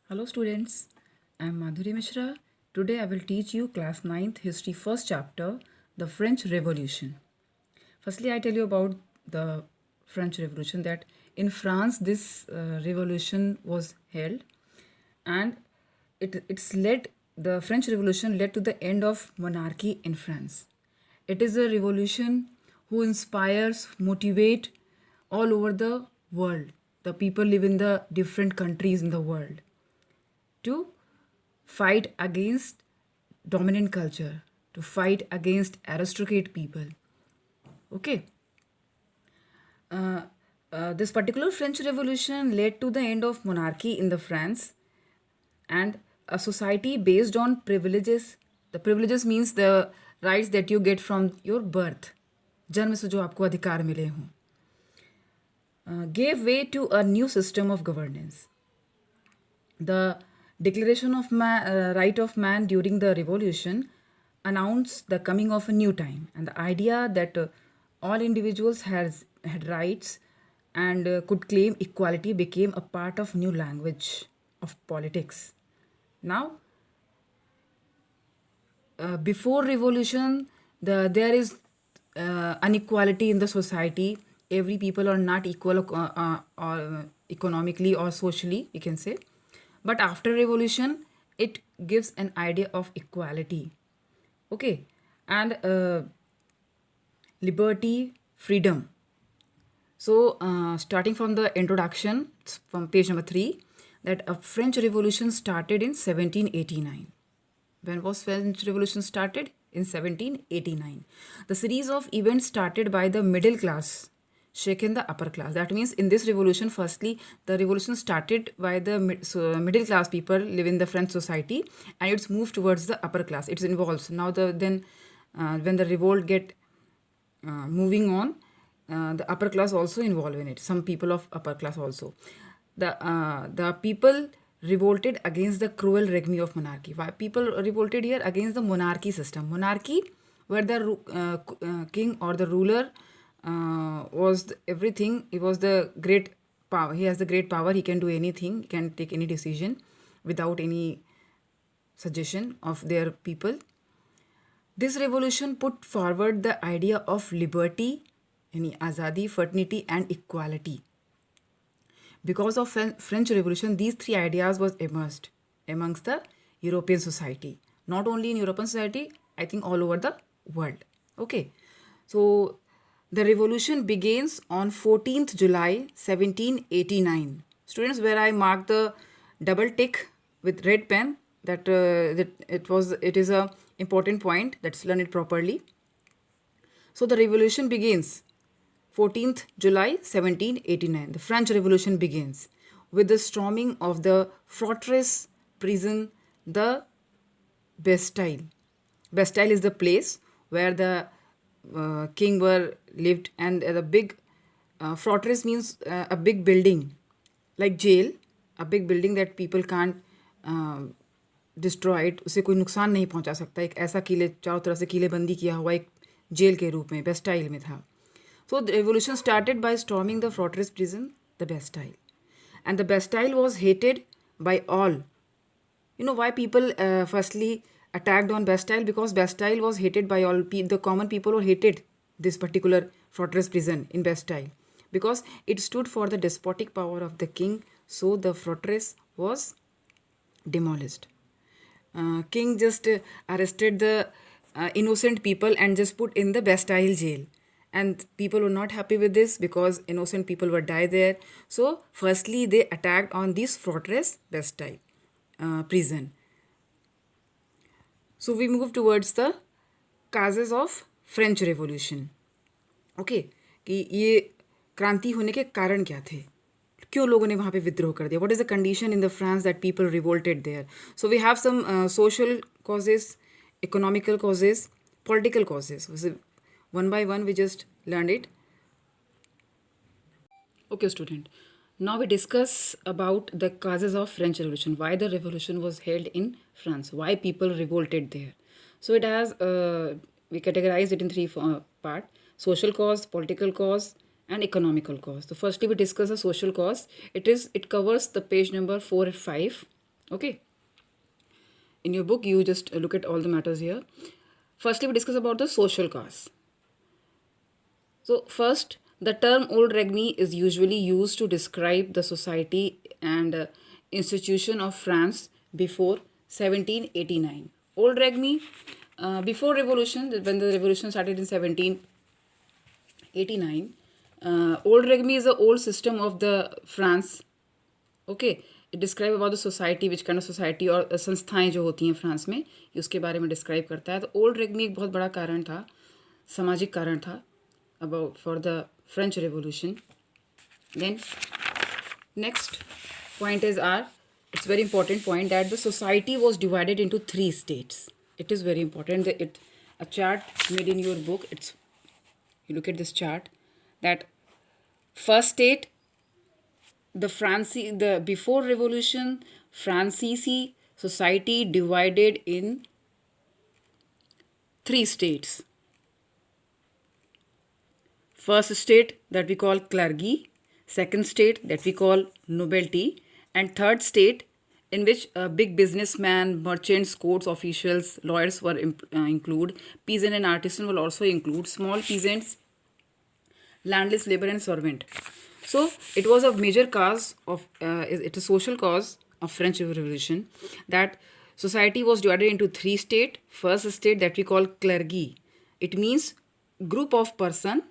Hello students, I am Madhuri Mishra. Today I will teach you class 9th history first chapter, the French Revolution. Firstly, I tell you about the French Revolution, that in France this revolution was held, and it's led the French Revolution led to the end of monarchy in France. It is a revolution who inspires, motivate all over the world. The people live in the different countries in the world to fight against dominant culture, to fight against aristocrat people. Okay. Uh, this particular French Revolution led to the end of monarchy in the France and a society based on privileges. The privileges means the rights that you get from your birth, जन्म से जो आपको अधिकार मिले हों, gave way to a new system of governance. The Declaration of Right of Man during the Revolution announced the coming of a new time, and the idea that all individuals had rights and could claim equality became a part of new language of politics. Now, before revolution, there is inequality in the society. Every people are not equal or economically or socially, we can say. But after revolution, it gives an idea of equality. Okay. And liberty, freedom. So, starting from the introduction, from page number 3, that a French Revolution started in 1789. When was French Revolution started? In 1789. The series of events started by the middle class, shaken the upper class. That means in this revolution, firstly, the revolution started by the middle class people live in the French society, and it's moved towards the upper class. It involves now when the revolt get moving on, the upper class also involved in it. Some people of upper class also. The people revolted against the cruel regime of monarchy. Why people revolted here? Against the monarchy system. Monarchy, where the king or the ruler was everything. He was the great power. He has the great power. He can do anything. He can take any decision without any suggestion of their people. This revolution put forward the idea of liberty, yani azadi, fraternity, and equality. Because of French Revolution, these three ideas was immersed amongst the European society. Not only in European society, I think all over the world. Okay. So the revolution begins on 14th July 1789. Students, where I mark the double tick with red pen, that it is a important point. Let's learn it properly. So the revolution begins 14th July 1789. The French Revolution begins with the storming of the fortress prison, the Bastille. Bastille is the place where the king were lived, and the big fortress means a big building, like jail, a big building that people can't destroyed, उसे कोई नुकसान नहीं पहुंचा सकता. एक ऐसा किले, चारों तरफ से किलेबंदी किया हुआ एक जेल के रूप में बेस्टाइल में था. So the revolution started by storming the fortress prison, the Bastille. And the Bastille was hated by all. You know why people firstly attacked on Bastille? Because Bastille was hated by all. The common people who hated this particular fortress prison in Bastille, because it stood for the despotic power of the king. So the fortress was demolished. King just arrested the innocent people and just put in the Bastille jail. And people were not happy with this because innocent people were die there. So firstly, they attacked on this fortress Bastille prison. So we move towards the causes of French Revolution. Okay, कि ये क्रांति होने के कारण क्या थे, क्यों लोगों ने वहाँ पे विद्रोह कर दिया. What is the condition in the France that people revolted there? So we have some social causes, economical causes, political causes. So one by one we just learned it. Okay, student. Now we discuss about the causes of French Revolution. Why the revolution was held in France? Why people revolted there? So it has we categorize it in three part: social cause, political cause, and economical cause. So firstly, we discuss the social cause. It covers the page number 4 and 5. Okay. In your book, you just look at all the matters here. Firstly, we discuss about the social cause. So, first, the term old regni is usually used to describe the society and institution of France before 1789. Old regni, before revolution, when the revolution started in 1789, old regni is the old system of the France. Okay, it describe about the society, which kind of society और संस्थाएं जो होती हैं France में, ये उसके बारे में डिस्क्राइब करता है. तो ओल्ड रेगमी एक बहुत बड़ा कारण था, सामाजिक कारण था about for the French Revolution. Then next point is it's very important point that the society was divided into 3 states. It is very important that a chart made in your book. You look at this chart that first state, the before revolution Francisci society divided in 3 states. First state that we call clergy, second state that we call nobility, and third state in which big businessmen, merchants, courts officials, lawyers were include. Peasant and artisan will also include. Small peasants, landless labor and servant. So it was a major cause of it's a social cause of French Revolution that society was divided into 3 states. First state that we call clergy. It means group of person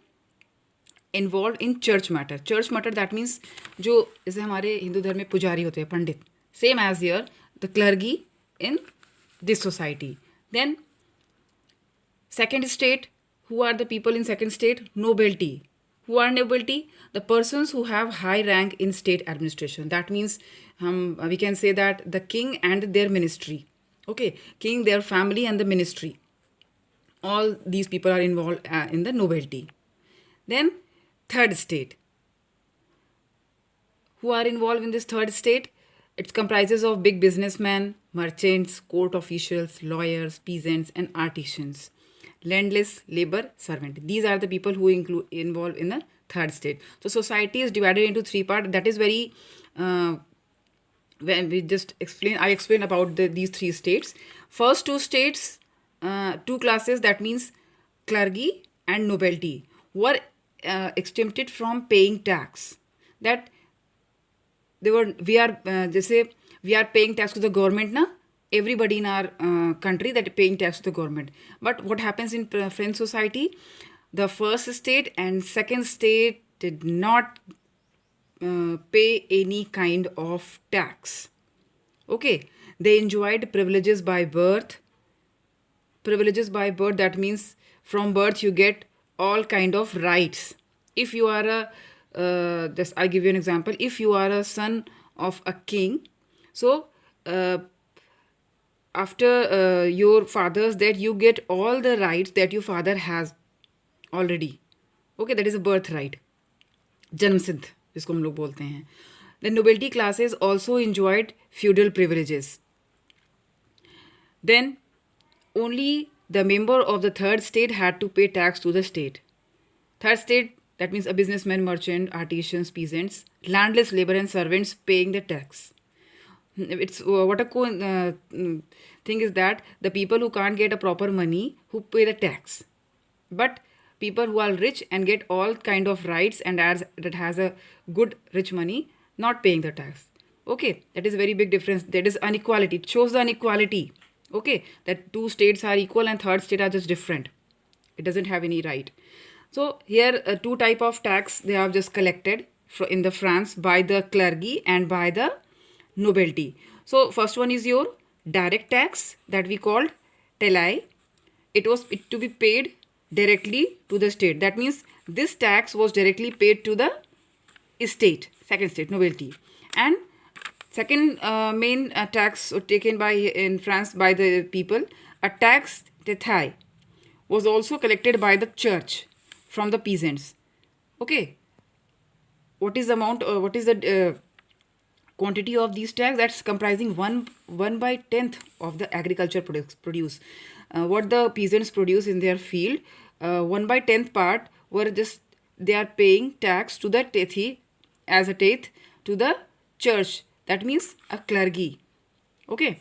involve in church matter. Church matter that means जो जैसे हमारे हिंदू धर्म में पुजारी होते हैं, pandit, same as your the clergy in this society. Then second state, who are the people in second state? Nobility. Who are nobility? The persons who have high rank in state administration. That means we can say that the king and their ministry. Okay, king, their family and the ministry, all these people are involved in the nobility. Then third state, who are involved in this third state? It comprises of big businessmen, merchants, court officials, lawyers, peasants and artisans, landless labor, servant. These are the people who involved in the third state. So society is divided into 3 parts. That is very when we just I explain about these 3 states. First 2 states, 2 classes, that means clergy and nobility, were exempted from paying tax. That we are paying tax to the government na. Everybody in our country that paying tax to the government. But what happens in French society? The first state and second state did not pay any kind of tax. Okay, they enjoyed privileges by birth. Privileges by birth, that means from birth you get all kind of rights. If you are I'll give you an example. If you are a son of a king, so after your father's death, you get all the rights that your father has already. Okay, that is a birthright, जन्मसिद्ध जिसको हम लोग बोलते हैं. The nobility classes also enjoyed feudal privileges. Then only the member of the third state had to pay tax to the state. Third state, that means a businessman, merchant, artisans, peasants, landless labor and servants paying the tax. It's what a cool thing is that the people who can't get a proper money who pay the tax, but people who are rich and get all kind of rights and that has a good rich money not paying the tax. Okay, that is a very big difference. That is inequality. It shows the inequality. Okay, that 2 states are equal and third state are just different. It doesn't have any right. So here 2 type of tax they have just collected in the France by the clergy and by the nobility. So first one is your direct tax that we called telai. It was to be paid directly to the state. That means this tax was directly paid to the state, second state, nobility. And second main tax taken in France by the people, a tax tethai, was also collected by the church from the peasants. Okay, what is the amount? What is the quantity of these tax? That's comprising 1/10 of the agriculture produce. What the peasants produce in their field, 1/10 part were just they are paying tax to the as a tithe to the church. That means a clergy. Okay.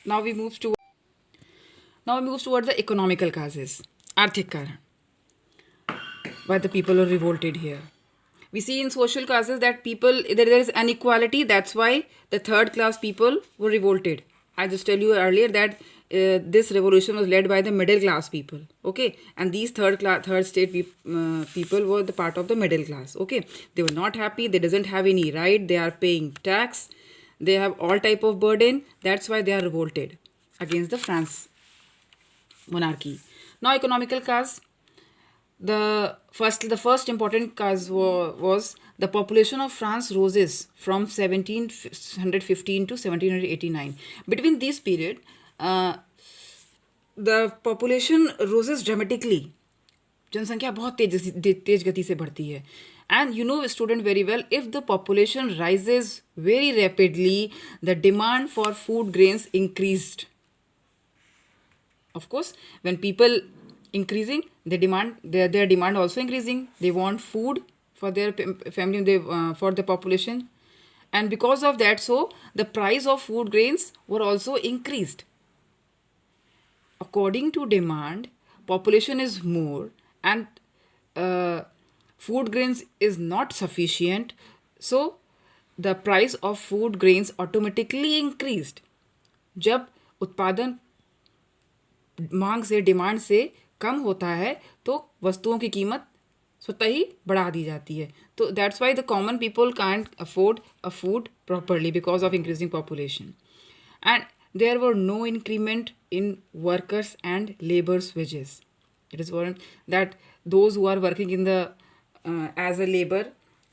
Now we move to now we move toward the economical causes, आर्थिक कारण, why the people are revolted here. We see in social causes that there is inequality. That's why the third class people were revolted. I just tell you earlier that this revolution was led by the middle class people. Okay, and these third state people were the part of the middle class. Okay, they were not happy. They doesn't have any right. They are paying tax. They have all type of burden. That's why they are revolted against the France monarchy. Now, economical cause. The first important cause was the population of France roses from 1715 to 1789. Between this period, the population roses dramatically. जनसंख्या बहुत तेज गति से बढ़ती है. And you know, student, very well, if the population rises very rapidly, the demand for food grains increased. Of course, when people increasing, their demand also increasing. They want food for their family, for the population, and because of that, so the price of food grains were also increased. According to demand, population is more, and food grains is not sufficient, so the price of food grains automatically increased. जब उत्पादन मांग से, demand से कम होता है, तो वस्तुओं की कीमत स्वतः ही बढ़ा दी जाती है. तो that's why the common people can't afford a food properly because of increasing population. And there were no increment in workers and labor's wages. It is warrant that those who are working in the as a labor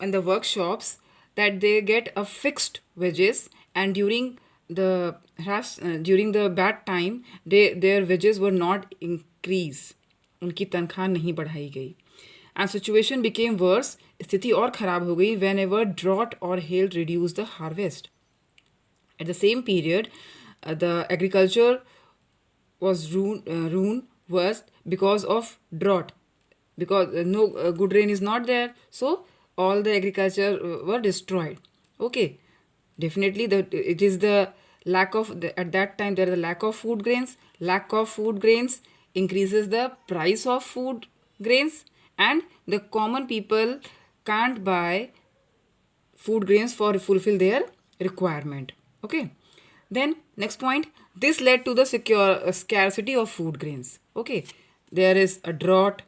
in the workshops, that they get a fixed wages, and during the bad time, their wages were not increased. उनकी तनख्वाह नहीं बढ़ाई गई. And situation became worse. स्थिति और खराब हो गई whenever drought or hail reduced the harvest. At the same period, the agriculture was ruined worst because of drought, because no good rain is not there, so all the agriculture were destroyed. Okay, definitely it is the lack of at that time there is a lack of food grains. Lack of food grains increases the price of food grains, and the common people can't buy food grains for fulfill their requirement. Okay, then next point, this led to the scarcity of food grains. Okay, there is a drought,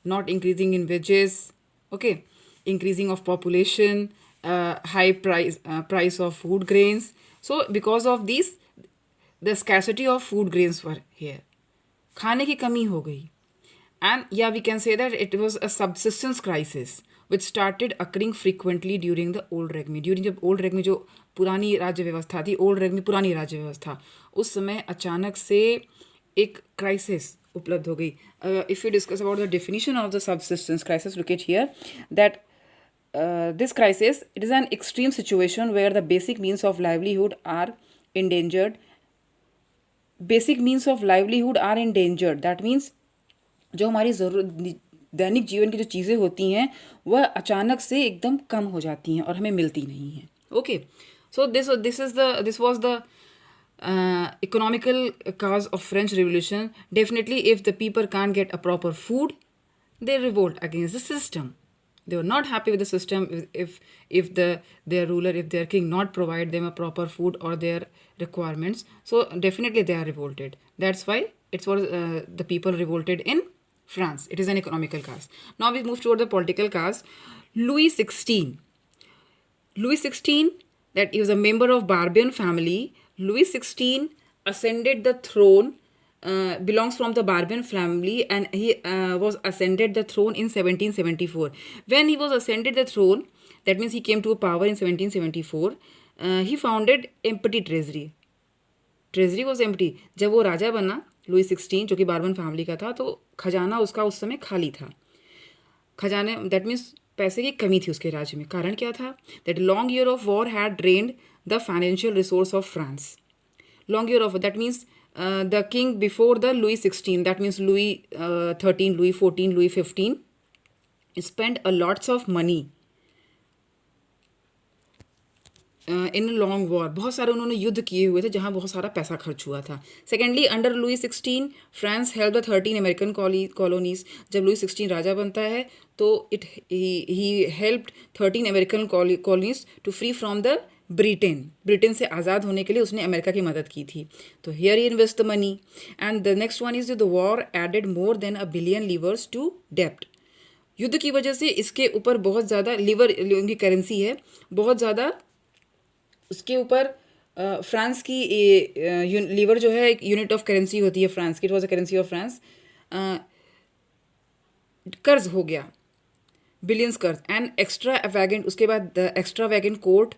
not increasing in wages. Okay, increasing of population, high price of food grains. So because of these, the scarcity of food grains were here. खाने की कमी हो गई. And yeah, we can say that it was a subsistence crisis which started occurring frequently during the old regime. During जब old regime जो पुरानी राज्य व्यवस्था थी, old regime पुरानी राज्य व्यवस्था, उस समय अचानक से एक crisis उपलब्ध हो गई. If we discuss about the definition of the subsistence crisis, look at here that this crisis, it is an extreme situation where the basic means of livelihood are endangered. Basic means of livelihood are endangered. That means जो हमारी ज़रूरत दैनिक जीवन की जो चीज़ें होती हैं वह अचानक से एकदम कम हो जाती हैं और हमें मिलती नहीं हैं. Okay, so this was the economical cause of French Revolution. Definitely, if the people can't get a proper food, they revolt against the system. They were not happy with the system if their ruler, if their king not provide them a proper food or their requirements. So definitely they are revolted. That's why it's what the people revolted in France. It is an economical cause. Now we move toward the political cause. Louis XVI, that he was a member of Bourbon family. Louis XVI ascended the throne, belongs from the Bourbon family, and he was ascended the throne in 1774. When he was ascended the throne, that means he came to power in 1774, he founded empty treasury. Treasury was empty. जब वो राजा बना Louis 16 जो कि बार्बन family का था, तो खजाना उसका उस समय खाली था. खजाने दैट मीन्स पैसे की कमी थी उसके राज्य में. कारण क्या था? That long year of war had drained the financial resource of France. Long year of that means the king before the Louis 16, that means Louis 13, Louis 14, Louis 15 spent a lots of money in long war, बहुत सारे उन्होंने युद्ध किए हुए थे जहाँ बहुत सारा पैसा खर्च हुआ था. Secondly, under Louis 16 France help the 13 American colonies. जब लुई 16 राजा बनता है तो ही helped 13 American colonies to free from the Britain से आज़ाद होने के लिए उसने अमेरिका की मदद की थी. तो here he invest the money. And the next one is the war added more than $1 billion to डेप्ट. युद्ध की वजह से इसके ऊपर बहुत ज़्यादा लीवर, उनकी करेंसी है, बहुत ज़्यादा उसके ऊपर फ्रांस की लीवर जो है एक यूनिट ऑफ करेंसी होती है फ्रांस की, it was a currency of France. कर्ज हो गया, बिलियंस कर्ज. एंड एक्स्ट्रा वैगेंट, उसके बाद the extravagant court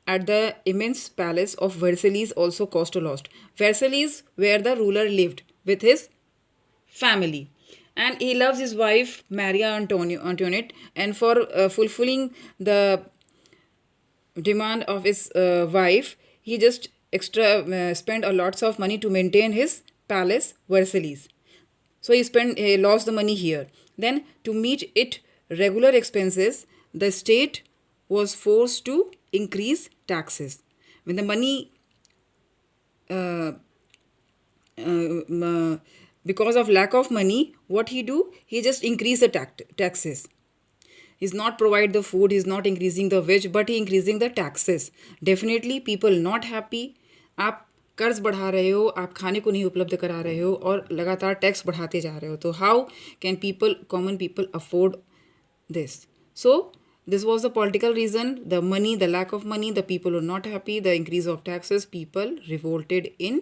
at the immense palace of Versailles also cost a loss. Versailles, where the ruler lived with his family, and he loves his wife Maria Antoinette, and for fulfilling the demand of his wife, he just extra spent a lots of money to maintain his palace Versailles. So he lost the money here. Then to meet it regular expenses, the state was forced to increase taxes. When the money because of lack of money, what he do, he just increase the taxes. He's not provide the food, he's not increasing the wage, but he increasing the taxes. Definitely people not happy. आप कर्ज बढ़ा रहे हो, आप खाने को नहीं उपलब्ध करा रहे हो और लगातार टैक्स बढ़ाते जा रहे हो, तो how can people, common people afford this? So this was the political reason, the money, the lack of money, the people were not happy, the increase of taxes, people revolted in